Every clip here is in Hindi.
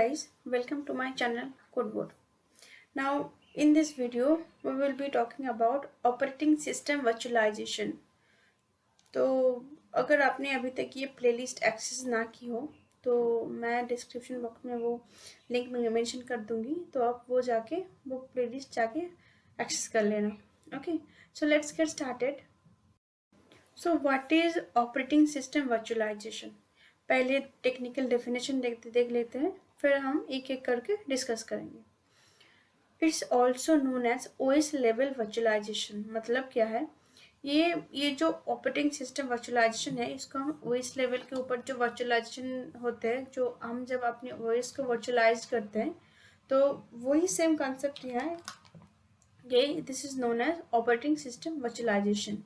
guys, welcome to my channel Codewood. Now in this video we will be talking about operating system virtualization. तो अगर आपने अभी तक ये प्लेलिस्ट एक्सेस ना की हो तो मैं डिस्क्रिप्शन बॉक्स में वो लिंक मेंशन कर दूंगी, तो आप वो प्लेलिस्ट जाके एक्सेस कर लेना. Okay, so let's get started. So what is operating system virtualization? पहले टेक्निकल डेफिनेशन देख लेते हैं, फिर हम एक एक करके डिस्कस करेंगे. It's also known as OS level virtualization. मतलब क्या है? ये जो ऑपरेटिंग सिस्टम वर्चुअलाइजेशन है, इसको हम ओएस लेवल के ऊपर जो वर्चुअलाइजेशन होते हैं, जो हम जब अपने ओएस को वर्चुअलाइज करते हैं, तो वही सेम कॉन्सेप्ट यहाँ है. ये this is known as operating system virtualization.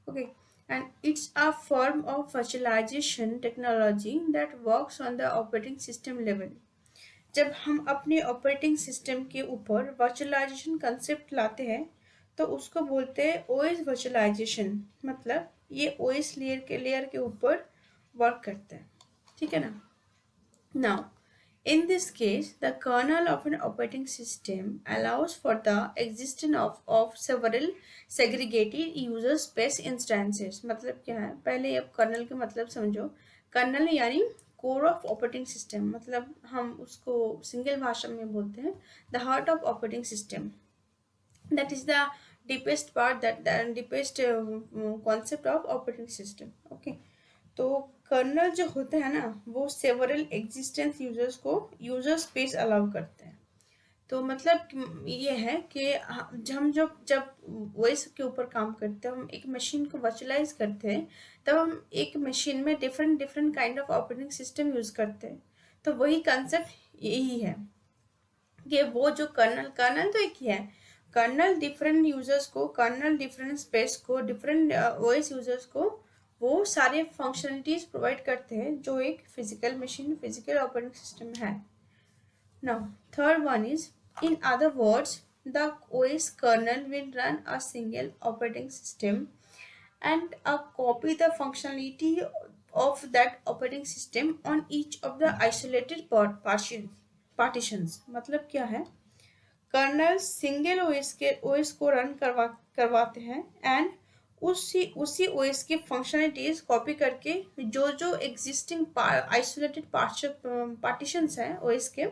Okay, and it's a form of virtualization technology that works on the operating system level. जब हम अपने ऑपरेटिंग सिस्टम के ऊपर वर्चुअलाइजेशन कंसेप्ट लाते हैं तो उसको बोलते हैं ओएस वर्चुअलाइजेशन. मतलब ये ओएस लेयर के ऊपर वर्क करता है. ठीक है ना? Now in this case, the kernel of an operating system allows for the existence of several segregated user space instances. मतलब क्या है? पहले अब कर्नल के मतलब समझो. कर्नल यानी कोर ऑफ ऑपरेटिंग सिस्टम. मतलब हम उसको सिंगल भाषा में बोलते हैं the heart of operating system. That is the deepest part, that deepest concept of operating system. Okay, तो कर्नल जो होता है ना, वो सेवरल एग्जिस्टेंस यूजर्स को यूजर स्पेस अलाउ करते हैं. तो मतलब ये है कि हम जब वॉइस के ऊपर काम करते हैं, हम एक मशीन को वर्चुअलाइज करते हैं, तब हम एक मशीन में different kind of operating system use करते हैं. तो वही कंसेप्ट यही है कि वो जो कर्नल तो एक ही है. कर्नल डिफरेंट यूजर्स को, कर्नल डिफरेंट स्पेस को, डिफरेंट वॉइस यूजर्स को वो सारे फंक्शनलिटीज प्रोवाइड करते हैं जो एक physical machine, physical operating system है. Now third one is, in other words, the OS kernel will run a single operating system and copy the functionality of that operating system on each of the isolated partitions. मतलब क्या है? कर्नल सिंगल ओएस को रन करवाते हैं एंड उसी ओएस के फंक्शनलिटीज कॉपी करके जो एग्जिस्टिंग आइसोलेटेड पार्टीशंस हैं ओएस के,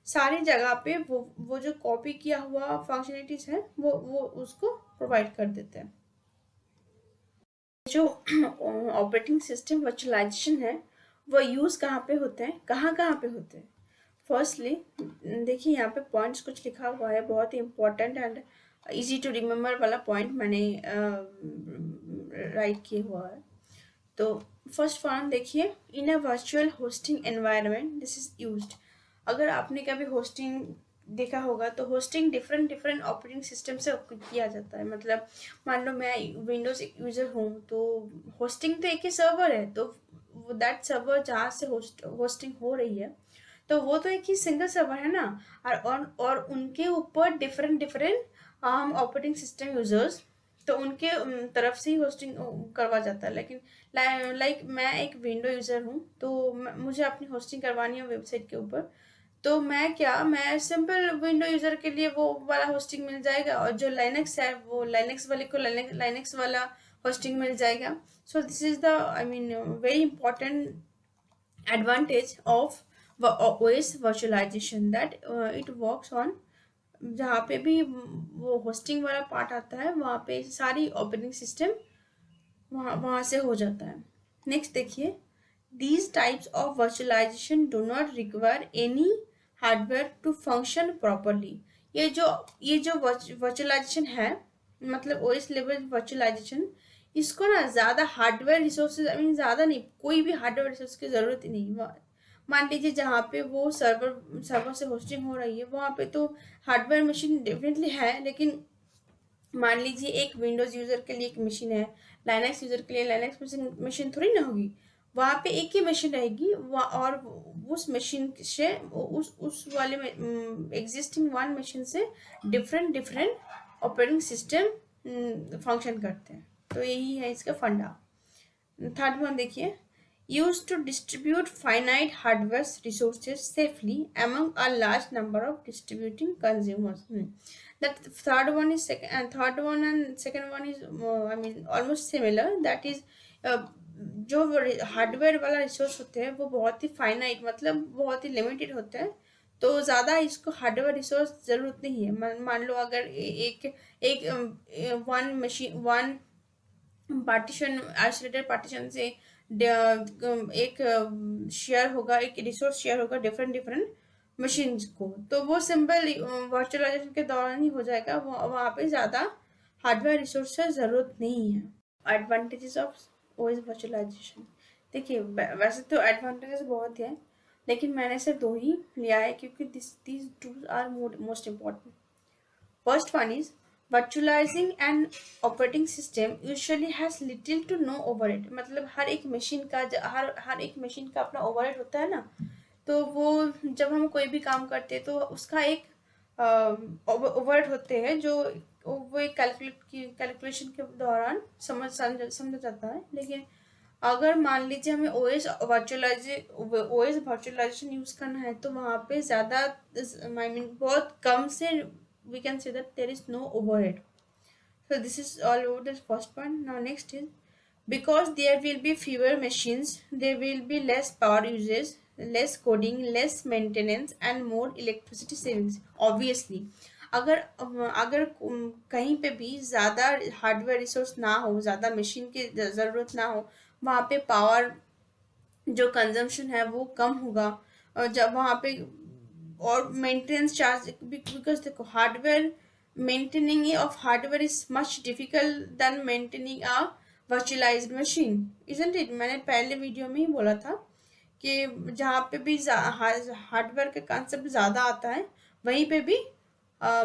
सारी जगह पे वो जो कॉपी किया हुआ फंक्शनलिटीज हैं वो उसको प्रोवाइड कर देते हैं. जो ऑपरेटिंग सिस्टम वर्चुअलाइजेशन है वो यूज कहाँ पे होते हैं, कहाँ पे होते हैं? फर्स्टली देखिए, यहाँ पे पॉइंट्स कुछ लिखा हुआ है, बहुत ही important and easy to remember वाला पॉइंट मैंने राइट किया हुआ है. तो फर्स्ट पॉइंट देखिए, in a virtual hosting environment this is used. अगर आपने कभी होस्टिंग देखा होगा तो होस्टिंग डिफरेंट ऑपरेटिंग सिस्टम से किया जाता है. मतलब मान लो मैं विंडोज यूजर हूँ, तो होस्टिंग तो एक ही सर्वर है, तो दैट सर्वर जहाँ से होस्टिंग हो रही है, तो वो तो एक ही सिंगल सर्वर है ना. और उनके ऊपर डिफरेंट हम ऑपरेटिंग सिस्टम यूजर्स, तो उनके तरफ से ही होस्टिंग करवा जाता है. लेकिन लाइक मैं एक विंडो यूजर हूँ, तो मुझे अपनी होस्टिंग करवानी है वेबसाइट के ऊपर, तो मैं सिंपल विंडो यूजर के लिए वो वाला होस्टिंग मिल जाएगा, और जो लाइनेक्स है वो लाइनेक्स वाले को लाइनेक्स वाला होस्टिंग मिल जाएगा. So this is the very important advantage of OS virtualization, that it works on, जहाँ पे भी वो होस्टिंग वाला पार्ट आता है वहाँ पे सारी ऑपरेटिंग सिस्टम वहाँ से हो जाता है. नेक्स्ट देखिए, these types of virtualization do not require any hardware to function properly. ये जो वर्चुअलाइजेशन है, मतलब OS लेवल वर्चुअलाइजेशन, इसको ना ज़्यादा हार्डवेयर रिसोर्सेज, ज़्यादा नहीं, कोई भी हार्डवेयर रिसोर्स की ज़रूरत ही नहीं. मान लीजिए जहाँ पे वो सर्वर से होस्टिंग हो रही है वहाँ पे तो हार्डवेयर मशीन डेफिनेटली है, लेकिन मान लीजिए एक विंडोज यूजर के लिए एक मशीन है, लाइनेक्स यूजर के लिए लाइनेक्स मशीन थोड़ी ना होगी. वहाँ पे एक ही मशीन रहेगी, और उस मशीन से उस वाले एग्जिस्टिंग वन मशीन से डिफरेंट ऑपरेटिंग सिस्टम फंक्शन करते हैं. तो यही है इसका फंडा. थर्ड वन देखिए, used to distribute finite hardware resources safely among a large number of distributing consumers. That third one is second, and third one and second one is I mean almost similar. That is uh, जो हार्डवेयर वाला रिसोर्स होते हैं वो बहुत ही फाइनाइट मतलब बहुत ही लिमिटेड होते हैं, तो ज़्यादा इसको हार्डवेयर रिसोर्स ज़रूरत नहीं है। मान लो अगर एक एक one machine one partition isolated partition से एक शेयर होगा, एक रिसोर्स शेयर होगा डिफरेंट डिफरेंट मशीन्स को, तो वो सिंपल वर्चुअलाइजेशन के दौरान ही हो जाएगा। वहाँ पे ज़्यादा हार्डवेयर रिसोर्स की ज़रूरत नहीं है। एडवांटेजेस ऑफ ओएस वर्चुअलाइजेशन, देखिए वैसे तो एडवांटेजेस बहुत है, लेकिन मैंने सिर्फ दो ही लिया है क्योंकि these two are most important. First one is virtualizing an operating system usually has little to no overhead। मतलब हर एक मशीन का हर एक मशीन का अपना ओवरहेड होता है ना, तो वो जब हम कोई भी काम करते हैं तो उसका एक ओवरहेड होते हैं जो वो एक कैलकुलेशन के दौरान समझा जाता है। लेकिन अगर मान लीजिए हमें ओएस वर्चुअलाइजेशन यूज करना है तो वहाँ पे ज़्यादा आई मीन बहुत कम से we can say that there is no overhead. So this is all over the first one. Now next is because there will be fewer machines, there will be less power usage, less coding, less maintenance and more electricity savings. Obviously अगर अगर कहीं पे भी ज़्यादा हार्डवेयर रिसोर्स ना हो, ज़्यादा मशीन की ज़रूरत ना हो, वहाँ पे पावर जो कंजम्पशन है वो कम होगा। और जब वहाँ पे और मेंटेनेंस चार्ज, बिकॉज देखो hardware maintaining of hardware is much difficult than maintaining a virtualized machine, isn't it. मैंने पहले वीडियो में ही बोला था कि जहाँ पे भी हार्डवेयर का कंसेप्ट ज़्यादा आता है वहीं पे भी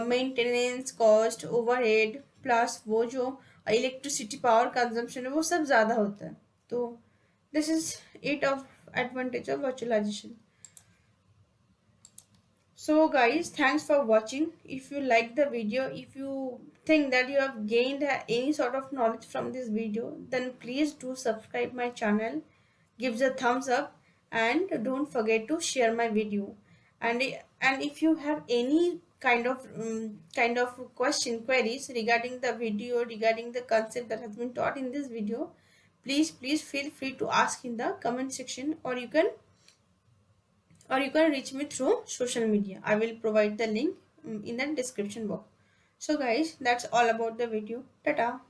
मेंटेनेंस कॉस्ट, ओवरहेड प्लस वो जो इलेक्ट्रिसिटी पावर कंजम्पशन है वो सब ज़्यादा होता है। तो this is it of advantage of virtualization. So guys, thanks for watching. If you like the video, if you think that you have gained any sort of knowledge from this video, then please do subscribe my channel, give the thumbs up and don't forget to share my video. And if you have any kind of queries regarding the video, regarding the concept that has been taught in this video, please feel free to ask in the comment section, or you can reach me through social media. I will provide the link in the description box. So guys, that's all about the video. Tata.